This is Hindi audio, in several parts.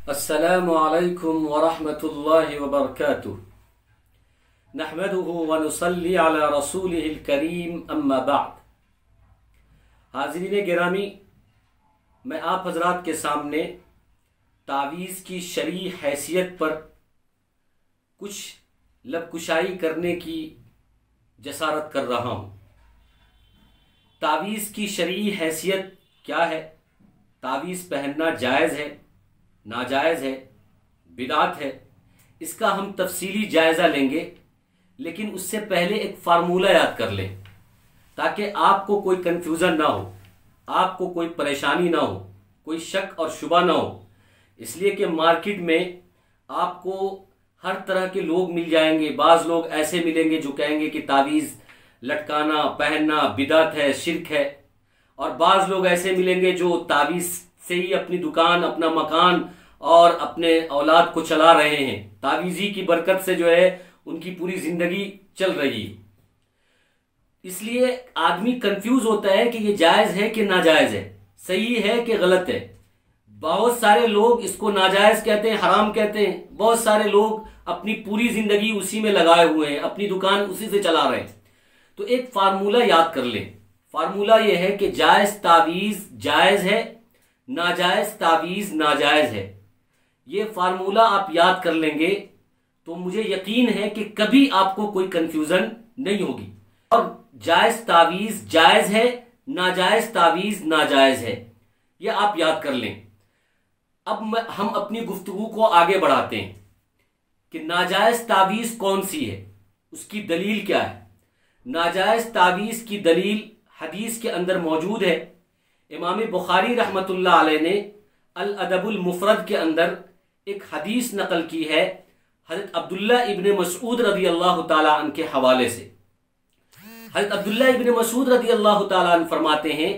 अस्सलामु अलैकुम वरहमतुल्लाहि वबरकातुहू। नहमदुहु व नुसल्ली अला रसूलिहिल करीम, अम्मा बाद। हाज़रीन गिरामी, मैं आप हजरात के सामने तावीज़ की शरई हैसियत पर कुछ लबकुशाई करने की जसारत कर रहा हूँ। तावीज़ की शरई हैसियत क्या है? तावीज़ पहनना जायज़ है, नाजायज़ है, बिदात है? इसका हम तफसीली जायज़ा लेंगे, लेकिन उससे पहले एक फार्मूला याद कर लें ताकि आपको कोई कन्फ्यूज़न ना हो, आपको कोई परेशानी ना हो, कोई शक और शुबा ना हो। इसलिए कि मार्केट में आपको हर तरह के लोग मिल जाएंगे। बाज़ लोग ऐसे मिलेंगे जो कहेंगे कि तावीज़ लटकाना पहनना बिदात है, शिर्क है, और बाज़ लोग ऐसे मिलेंगे जो तावीज़ से ही अपनी दुकान, अपना मकान और अपने औलाद को चला रहे हैं। तावीज़ी की बरकत से जो है उनकी पूरी जिंदगी चल रही है। इसलिए आदमी कंफ्यूज होता है कि ये जायज़ है कि नाजायज़ है, सही है कि गलत है। बहुत सारे लोग इसको नाजायज़ कहते हैं, हराम कहते हैं। बहुत सारे लोग अपनी पूरी जिंदगी उसी में लगाए हुए हैं, अपनी दुकान उसी से चला रहे हैं। तो एक फार्मूला याद कर लें। फार्मूला ये है कि जायज़ तावीज़ जायज़ है, नाजायज़ तावीज़ नाजायज़ है। ये फार्मूला आप याद कर लेंगे तो मुझे यकीन है कि कभी आपको कोई कंफ्यूजन नहीं होगी। और जायज़ तावीज़ जायज़ है, नाजायज़ तावीज़ नाजायज़ है, ये आप याद कर लें। अब हम अपनी गुफ्तगू को आगे बढ़ाते हैं कि नाजायज़ तावीज़ कौन सी है, उसकी दलील क्या है। नाजायज़ तावीज़ की दलील हदीस के अंदर मौजूद है। इमाम बुखारी रहमतुल्लाह अलैह ने अल अदबुल मुफरद के अंदर एक हदीस नकल की है हज़रत अब्दुल्ला इब्न मसूद रज़ी अल्लाह ताला अन्हु के हवाले से। हज़रत अब्दुल्ला इब्न मसूद रज़ी अल्लाह ताला अन्हु फरमाते हैं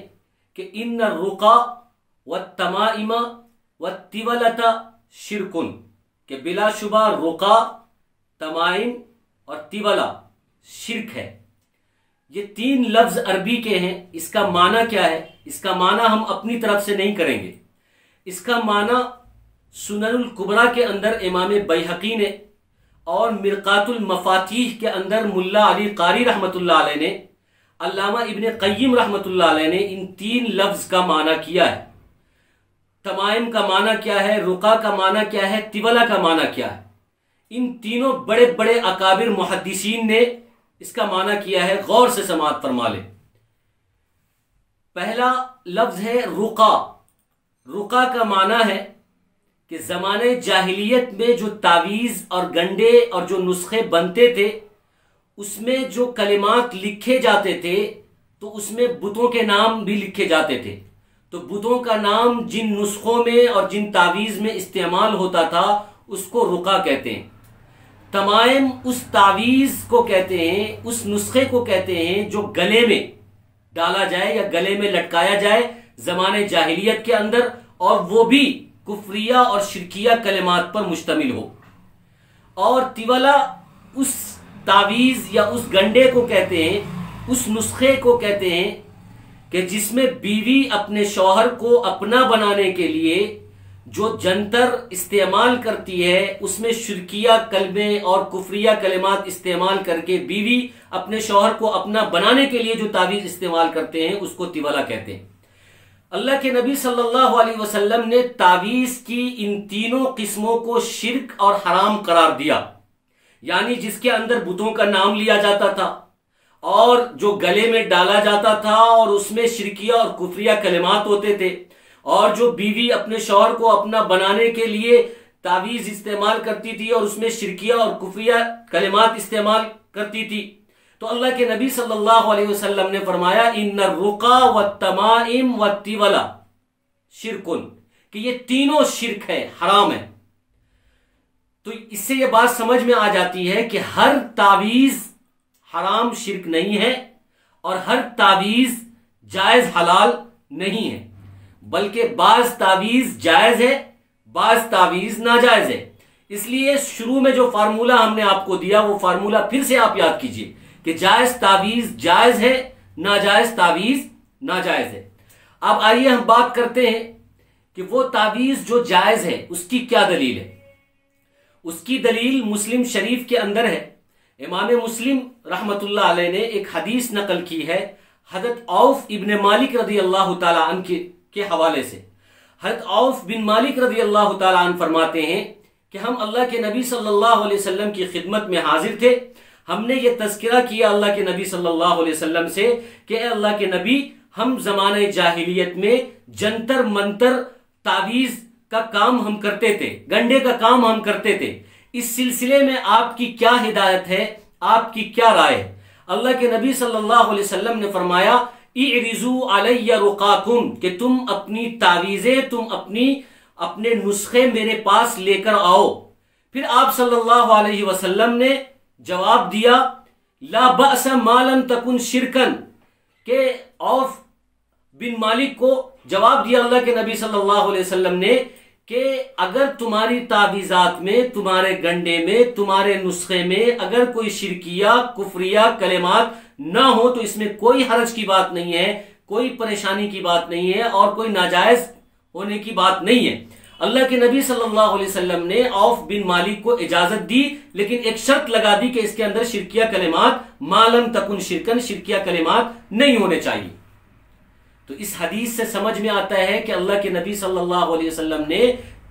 कि इन्न रुका व तमाइमा व तिवलता शिरकुन, के बिलाशुबा रुका, तमाइम और तिवला शिरक है। ये तीन लफ्ज अरबी के हैं। इसका माना क्या है? इसका माना हम अपनी तरफ से नहीं करेंगे। इसका माना सुननुल कुबरा के अंदर इमाम बैहकी ने और मिरकातुल मफातीह के अंदर मुल्ला अली कारी रहमतुल्लाह अलैह ने, अल्लामा इब्न क़य्यिम रहमतुल्लाह अलैह ने इन तीन लफ्ज का माना किया है। तमाइम का माना क्या है, रुका का माना क्या है, तिवला का माना क्या है। इन तीनों बड़े बड़े अकाबिर मुहद्दिसीन ने इसका माना किया है। गौर से समाअत फरमा ले। पहला लफ्ज है रुका। रुका का माना है कि ज़माने जाहिलियत में जो तावीज़ और गंडे और जो नुस्खे बनते थे उसमें जो कलिमात लिखे जाते थे तो उसमें बुतों के नाम भी लिखे जाते थे। तो बुतों का नाम जिन नुस्खों में और जिन तावीज़ में इस्तेमाल होता था उसको रुका कहते हैं। तमाइम उस तावीज़ को कहते हैं, उस नुस्खे को कहते हैं जो गले में डाला जाए या गले में लटकाया जाए ज़माने जाहिलियत के अंदर, और वो भी कुफ्रिया और शिरकिया कलिमात पर मुश्तमिल हो। और तिवला उस तावीज़ या उस गंडे को कहते हैं, उस नुस्खे को कहते हैं कि जिसमें बीवी अपने शौहर को अपना बनाने के लिए जो जंतर इस्तेमाल करती है उसमें शिरकिया कलमे और कुफ्रिया कलिमात इस्तेमाल करके बीवी अपने शौहर को अपना बनाने के लिए जो तावीज़ इस्तेमाल करते हैं उसको तिवला कहते हैं। अल्लाह के नबी सल्लल्लाहु अलैहि वसल्लम ने तावीज़ की इन तीनों किस्मों को शिर्क और हराम करार दिया। यानी जिसके अंदर बुतों का नाम लिया जाता था और जो गले में डाला जाता था और उसमें शिरकिया और कुफ्रिया कलिमात होते थे, और जो बीवी अपने शौहर को अपना बनाने के लिए तावीज़ इस्तेमाल करती थी और उसमें शिरकिया और कुफ्रिया कलिमात इस्तेमाल करती थी। तो अल्लाह के नबी सल्लल्लाहु अलैहि वसल्लम ने फरमाया इन्न रुका व तमाइम व तिवला शिरकुन, कि ये तीनों शिरक है, हराम है। तो इससे ये बात समझ में आ जाती है कि हर तावीज़ हराम शिरक नहीं है और हर तावीज़ जायज़ हलाल नहीं है, बल्कि बाज़ तावीज़ जायज़ है, बाज़ तावीज़ नाजायज़ है। इसलिए शुरू में जो फार्मूला हमने आपको दिया वो फार्मूला फिर से आप याद कीजिए कि जायज़ तावीज़ जायज़ है, नाजायज़ तावीज़ नाजायज़ है। अब आइए हम बात करते हैं कि वो तावीज जो जायज है उसकी क्या दलील है। उसकी दलील मुस्लिम शरीफ के अंदर है। इमाम मुस्लिम रहमतुल्लाह अलैह ने एक हदीस नकल की है हजरत औफ इब्न मालिक रदी अल्लाह तआला अन्हु के हवाले से। हजरत औफ बिन मालिक रदी अल्लाह तआला अन्हु फरमाते हैं कि हम अल्लाह के नबी सल्लल्लाहु अलैहि वसल्लम की खिदमत में हाजिर थे। हमने ये तज़किरा किया अल्लाह के नबी सल्लल्लाहु अलैहि वसल्लम से कि अल्लाह के नबी, हम ज़माने जाहिलियत में जंतर मंतर तावीज़ का काम हम करते थे, गंडे का काम हम करते थे। इस सिलसिले में आपकी क्या हिदायत है, आपकी क्या राय है। अल्लाह के नबी सल्लल्लाहु अलैहि वसल्लम ने फरमाया इरिजू अलैया रुकाकुम, कि तुम अपनी तावीज़ें, तुम अपने नुस्खे मेरे पास लेकर आओ। फिर आप सल्लल्लाहु अलैहि वसल्लम ने जवाब दिया ला बअस मालम तकुन शिरकन, के औफ बिन मालिक को जवाब दिया अल्लाह के नबी सल्लल्लाहु अलैहि वसल्लम ने कि अगर तुम्हारी तावीज़ात में, तुम्हारे गंडे में, तुम्हारे नुस्खे में अगर कोई शिरकिया कुफरिया कलेमात ना हो तो इसमें कोई हरज की बात नहीं है, कोई परेशानी की बात नहीं है और कोई नाजायज होने की बात नहीं है। अल्लाह के नबी सल्लल्लाहु अलैहि वसल्लम ने औफ बिन मालिक को इजाजत दी, लेकिन एक शर्त लगा दी कि इसके अंदर शिरकिया कलेमात मालम तकुन शिरकन, शिरकिया कलेमात नहीं होने चाहिए। तो इस हदीस से समझ में आता है कि अल्लाह के नबी सल्लल्लाहु अलैहि वसल्लम ने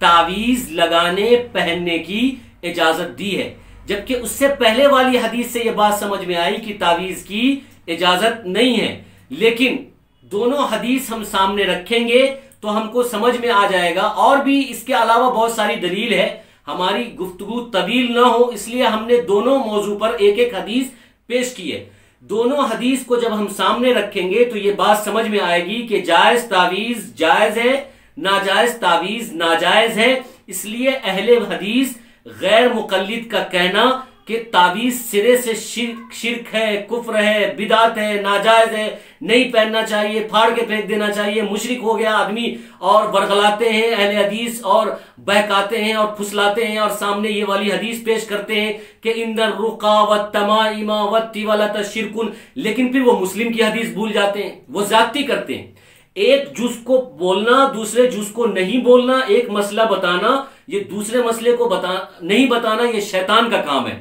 तावीज लगाने पहनने की इजाजत दी है, जबकि उससे पहले वाली हदीस से यह बात समझ में आई कि तावीज की इजाजत नहीं है। लेकिन दोनों हदीस हम सामने रखेंगे तो हमको समझ में आ जाएगा। और भी इसके अलावा बहुत सारी दलील है, हमारी गुफ्तगू तवील ना हो इसलिए हमने दोनों मौजू पर एक एक हदीस पेश की है। दोनों हदीस को जब हम सामने रखेंगे तो ये बात समझ में आएगी कि जायज तावीज जायज है, नाजायज तावीज नाजायज है। इसलिए अहले हदीस गैर मुकल्लिद का कहना कि तावीज सिरे से शिर्क है, कुफ्र है, बिदात है, नाजायज है, नहीं पहनना चाहिए, फाड़ के फेंक देना चाहिए, मुशरिक हो गया आदमी, और बरगलाते हैं अहले हदीस और बहकाते हैं और फुसलाते हैं और सामने ये वाली हदीस पेश करते हैं कि इंदर रुका व तमाइमा व तिवालत शिरकुन, लेकिन फिर वो मुस्लिम की हदीस भूल जाते हैं, वो ज्यादती करते हैं। एक जुज को बोलना, दूसरे जुज को नहीं बोलना, एक मसला बताना, ये दूसरे मसले को नहीं बताना, ये शैतान का काम है।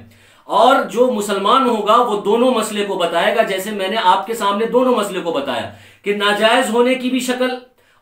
और जो मुसलमान होगा वो दोनों मसले को बताएगा, जैसे मैंने आपके सामने दोनों मसले को बताया कि नाजायज होने की भी शक्ल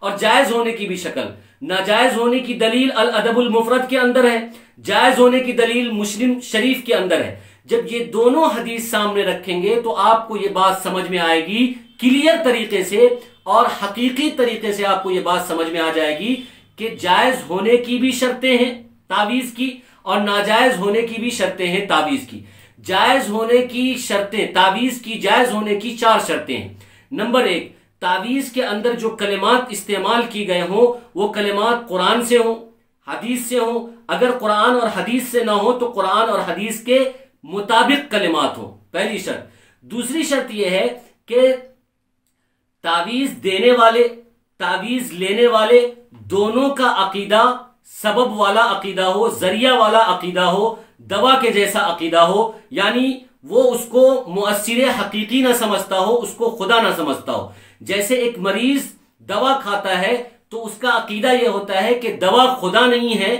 और जायज होने की भी शक्ल। नाजायज होने की दलील अल अदबुल मुफरद के अंदर है, जायज होने की दलील मुस्लिम शरीफ के अंदर है। जब ये दोनों हदीस सामने रखेंगे तो आपको ये बात समझ में आएगी क्लियर तरीके से और हकीकी तरीके से आपको ये बात समझ में आ जाएगी कि जायज होने की भी शर्तें हैं तावीज की और नाजायज होने की भी शर्तें हैं तावीज की। जायज होने की शर्तें, तावीज की जायज होने की 4 शर्तें हैं। नंबर 1, तावीज के अंदर जो कलिमात इस्तेमाल की गए हों वो कलिमात कुरान से हों, हदीस से हों। अगर कुरान और हदीस से ना हो तो कुरान और हदीस के मुताबिक कलिमात हो, पहली शर्त। दूसरी शर्त यह है कि तावीज देने वाले, तावीज लेने वाले दोनों का अकीदा सबब वाला अकीदा हो, जरिया वाला अकीदा हो, दवा के जैसा अकीदा हो, यानी वो उसको मुअस्सिर हकीकी ना समझता हो, उसको खुदा ना समझता हो। जैसे एक मरीज दवा खाता है तो उसका अकीदा यह होता है कि दवा खुदा नहीं है,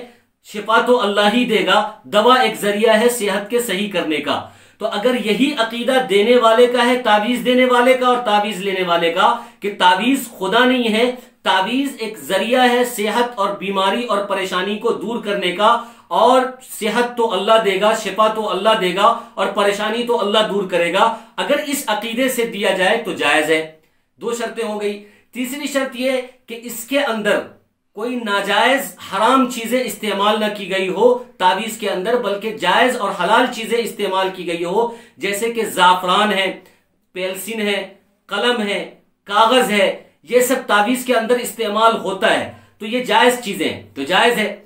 शिफा तो अल्लाह ही देगा, दवा एक जरिया है सेहत के सही करने का। तो अगर यही अकीदा देने वाले का है, तावीज देने वाले का और तावीज लेने वाले का, कि तावीज खुदा नहीं है, तावीज एक जरिया है सेहत और बीमारी और परेशानी को दूर करने का, और सेहत तो अल्लाह देगा, शिफा तो अल्लाह देगा और परेशानी तो अल्लाह दूर करेगा, अगर इस अकीदे से दिया जाए तो जायज है। 2 शर्तें हो गई। तीसरी शर्त यह कि इसके अंदर कोई नाजायज हराम चीजें इस्तेमाल ना की गई हो तावीज के अंदर, बल्कि जायज और हलाल चीजें इस्तेमाल की गई हो, जैसे कि जाफरान है, पेल्सिन है, कलम है, कागज है, ये सब तावीज के अंदर इस्तेमाल होता है, तो ये जायज चीजें तो जायज है।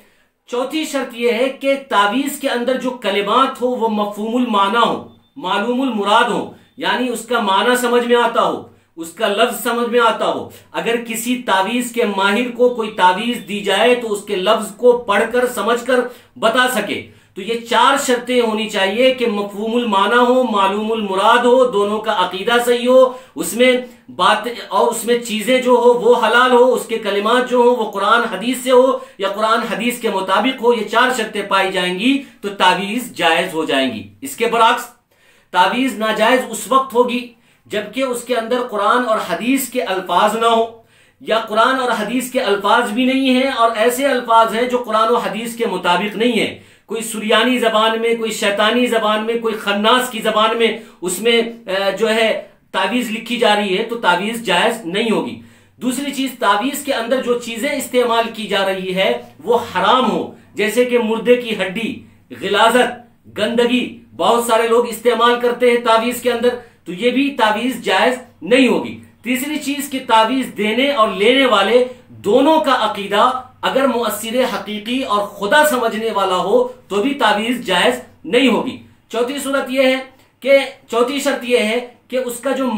चौथी शर्त यह है कि तावीज के अंदर जो कलिमात हो वो मफहूमुल माना हो, मालूमुल मुराद हो, यानी उसका माना समझ में आता हो, उसका लफ्ज समझ में आता हो। अगर किसी तावीज के माहिर को कोई तावीज दी जाए तो उसके लफ्ज को पढ़कर समझकर बता सके, तो तो ये 4 शर्तें होनी चाहिए कि मफहूमुल माना हो, मालूमुल मुराद हो, दोनों का अकीदा सही हो, उसमें बात और उसमें चीजें जो हो वो हलाल हो, उसके कलिमात जो हो वो कुरान हदीस से हो या कुरान हदीस के मुताबिक हो। ये 4 शर्तें पाई जाएंगी तो तावीज जायज हो जाएंगी। इसके बरअक्स तावीज नाजायज उस वक्त होगी जबकि उसके अंदर कुरान और हदीस के अल्फाज ना हो, या कुरान और हदीस के अल्फाज भी नहीं है और ऐसे अल्फाज हैं जो कुरान और हदीस के मुताबिक नहीं है। कोई सुरियानी जबान में, कोई शैतानी जबान में, कोई खन्नास की जबान में उसमें जो है तावीज लिखी जा रही है, तो तावीज जायज नहीं होगी। दूसरी चीज, तावीज के अंदर जो चीजें इस्तेमाल की जा रही है वो हराम हो, जैसे कि मुर्दे की हड्डी, गिलाजत, गंदगी, बहुत सारे लोग इस्तेमाल करते हैं तावीज के अंदर, तो ये भी तावीज जायज नहीं होगी। तीसरी चीज कि तावीज देने और लेने वाले दोनों का अकीदा अगर मुअस्सिर हकीकी और खुदा समझने वाला हो तो भी तावीज जायज नहीं होगी। चौथी शर्त यह है कि उसका जो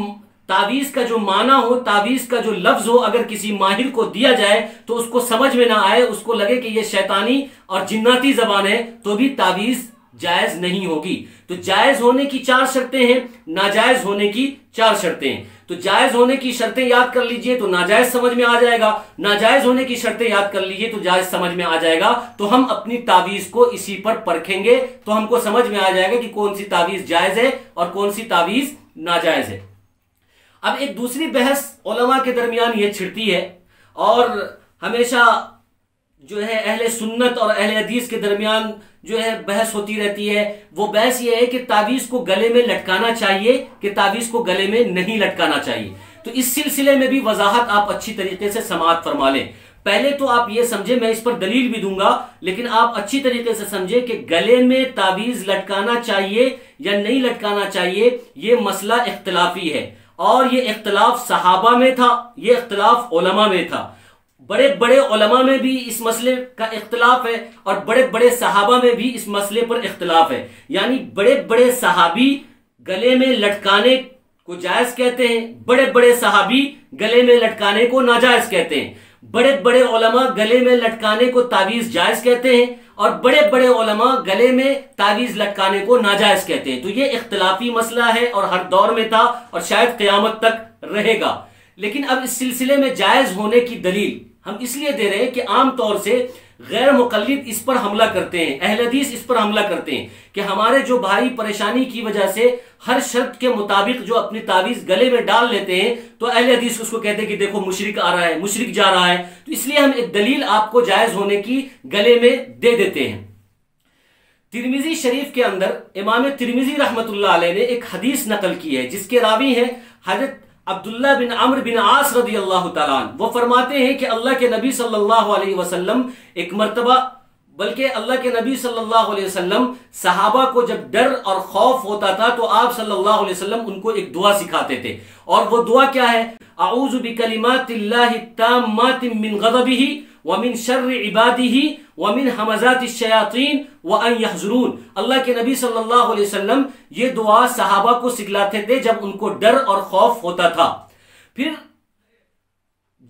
तावीज का जो माना हो, तावीज का जो लफ्ज हो, अगर किसी माहिर को दिया जाए तो उसको समझ में ना आए, उसको लगे कि यह शैतानी और जिन्नाती जबान है, तो भी तावीज जायज नहीं होगी। तो जायज होने की 4 शर्तें हैं, नाजायज होने की 4 शर्तें हैं। तो जायज होने की शर्तें याद कर लीजिए तो नाजायज समझ में आ जाएगा, नाजायज होने की शर्तें याद कर लीजिए तो जायज समझ में आ जाएगा। तो हम अपनी तावीज को इसी पर परखेंगे तो हमको समझ में आ जाएगा कि कौन सी तावीज जायज है और कौन सी तावीज नाजायज है। अब एक दूसरी बहस उलमा के दरमियान यह छिड़ती है और हमेशा जो है अहले सुन्नत और अहले हदीस के दरमियान जो है बहस होती रहती है। वो बहस ये है कि तावीज को गले में लटकाना चाहिए कि तावीज को गले में नहीं लटकाना चाहिए। तो इस सिलसिले में भी वजाहत आप अच्छी तरीके से समाअत फरमा लें। पहले तो आप ये समझे, मैं इस पर दलील भी दूंगा, लेकिन आप अच्छी तरीके से समझे कि गले में तावीज लटकाना चाहिए या नहीं लटकाना चाहिए, ये मसला इख्तिलाफी है और ये इख्तिलाफ सहाबा में था, ये इख्तिलाफ उलमा में था। बड़े बड़े उलमा में भी इस मसले का इख्तिलाफ है और बड़े बड़े सहाबा में भी इस मसले पर इख्तिलाफ है। यानी बड़े बड़े सहाबी गले में लटकाने को जायज कहते हैं, बड़े बड़े सहाबी गले में लटकाने को नाजायज कहते हैं। बड़े बड़े उलमा गले में लटकाने को तावीज जायज कहते हैं और बड़े बड़े उलमा गले में तावीज लटकाने को नाजायज कहते हैं। तो ये इख्तिलाफी मसला है और हर दौर में था और शायद क़यामत तक रहेगा। लेकिन अब इस सिलसिले में जायज होने की दलील हम इसलिए दे रहे हैं कि आम तौर से गैर मुक़ल्लिद इस पर हमला करते हैं, अहले हदीस इस पर हमला करते हैं कि हमारे जो भाई परेशानी की वजह से हर शर्त के मुताबिक जो अपनी तावीज गले में डाल लेते हैं, तो अहले हदीस उसको कहते हैं कि देखो मुशरिक आ रहा है, मुशरिक जा रहा है। तो इसलिए हम एक दलील आपको जायज होने की गले में दे देते हैं। तिरमिजी शरीफ के अंदर इमाम तिरमिजी रहमतुल्लाह अलैह ने एक हदीस नकल की है जिसके रावी हैं हजरत अब्दुल्ला बिन अम्र बिन आस रदी अल्लाह तआला अन्हु। वो फरमाते हैं कि अल्लाह के नबी सल्लल्लाहु अलैहि वसल्लम एक मर्तबा, बल्कि अल्लाह के नबी सल्लल्लाहु अलैहि वसल्लम सहाबा को जब डर और खौफ होता था तो आप सल्लल्लाहु अलैहि वसल्लम उनको एक दुआ सिखाते थे। और वो दुआ क्या है? अऊज़ु बिकलिमातिल्लाहि ताम्माति मिन गज़बिही व मिन शर्रि इबादिही व मिन हमज़ातिश शयातीन व अन यहज़ुरून। अल्लाह के नबी सल्लल्लाहु अलैहि वसल्लम ये दुआ सहाबा को सिखलाते थे जब उनको डर और खौफ होता था। फिर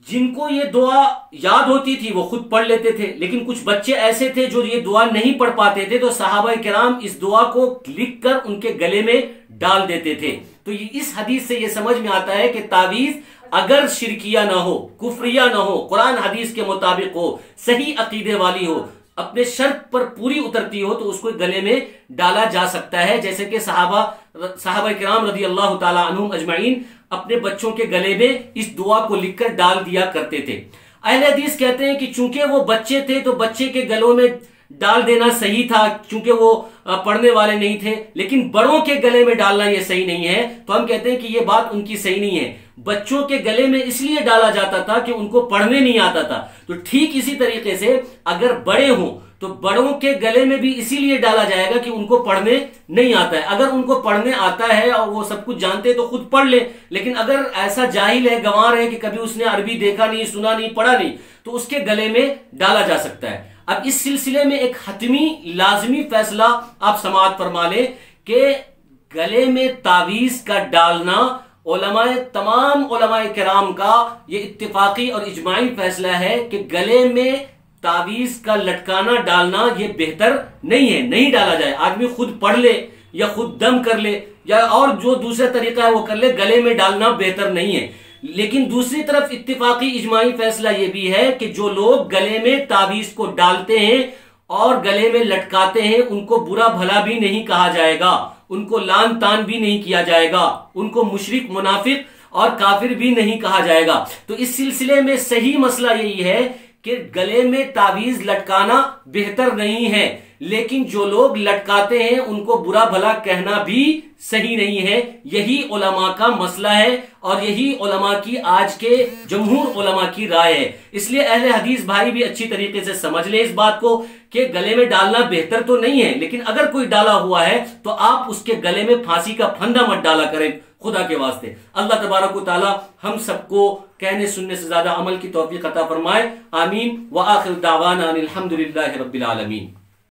जिनको ये दुआ याद होती थी वो खुद पढ़ लेते थे, लेकिन कुछ बच्चे ऐसे थे जो ये दुआ नहीं पढ़ पाते थे, तो सहाबा किराम इस दुआ को लिखकर उनके गले में डाल देते थे। तो इस हदीस से ये समझ में आता है कि तावीज अगर शिरकिया ना हो, कुफरिया ना हो, कुरान हदीस के मुताबिक हो, सही अकीदे वाली हो, अपने शर्त पर पूरी उतरती हो, तो उसको गले में डाला जा सकता है। जैसे कि सहाबा किराम रज़ी अल्लाह ताला अन्हुम अजमाइन अपने बच्चों के गले में इस दुआ को लिखकर डाल दिया करते थे। अहले हदीस कहते हैं कि चूंकि वो बच्चे थे तो बच्चे के गलों में डाल देना सही था, चूंकि वो पढ़ने वाले नहीं थे, लेकिन बड़ों के गले में डालना ये सही नहीं है। तो हम कहते हैं कि ये बात उनकी सही नहीं है। बच्चों के गले में इसलिए डाला जाता था कि उनको पढ़ने नहीं आता था। तो ठीक इसी तरीके से अगर बड़े हों तो बड़ों के गले में भी इसीलिए डाला जाएगा कि उनको पढ़ने नहीं आता है। अगर उनको पढ़ने आता है और वो सब कुछ जानते हैं तो खुद पढ़ ले, लेकिन अगर ऐसा जाहिल है, गंवार है कि कभी उसने अरबी देखा नहीं, सुना नहीं, पढ़ा नहीं, तो उसके गले में डाला जा सकता है। अब इस सिलसिले में एक हतमी लाजमी फैसला आप समाअत फरमा लें कि गले में तावीज का डालना तमाम उलमाए किराम का ये इत्तिफाकी और इजमाई फैसला है कि गले में तावीज का लटकाना डालना ये बेहतर नहीं है, नहीं डाला जाए। आदमी खुद पढ़ ले या खुद दम कर ले या और जो दूसरा तरीका है वो कर ले, गले में डालना बेहतर नहीं है। लेकिन दूसरी तरफ इत्तिफाकी इजमाई फैसला ये भी है कि जो लोग गले में तावीज को डालते हैं और गले में लटकाते हैं उनको बुरा भला भी नहीं कहा जाएगा, उनको लान तान भी नहीं किया जाएगा, उनको मुशरिक मुनाफिक और काफिर भी नहीं कहा जाएगा। तो इस सिलसिले में सही मसला यही है कि गले में तावीज लटकाना बेहतर नहीं है, लेकिन जो लोग लटकाते हैं उनको बुरा भला कहना भी सही नहीं है। यही उलमा का मसला है और यही उलमा की आज के जमहूर उलमा की राय है। इसलिए अहले हदीस भाई भी अच्छी तरीके से समझ ले इस बात को कि गले में डालना बेहतर तो नहीं है, लेकिन अगर कोई डाला हुआ है तो आप उसके गले में फांसी का फंदा मत डाला करें, खुदा के वास्ते। अल्लाह तबारक व तआला हम सबको कहने सुनने से ज्यादा अमल की तौफीक अता फरमाए। आमीन व आखिर दावाना अनिल हम्दुलिल्लाहि रब्बिल आलमीन।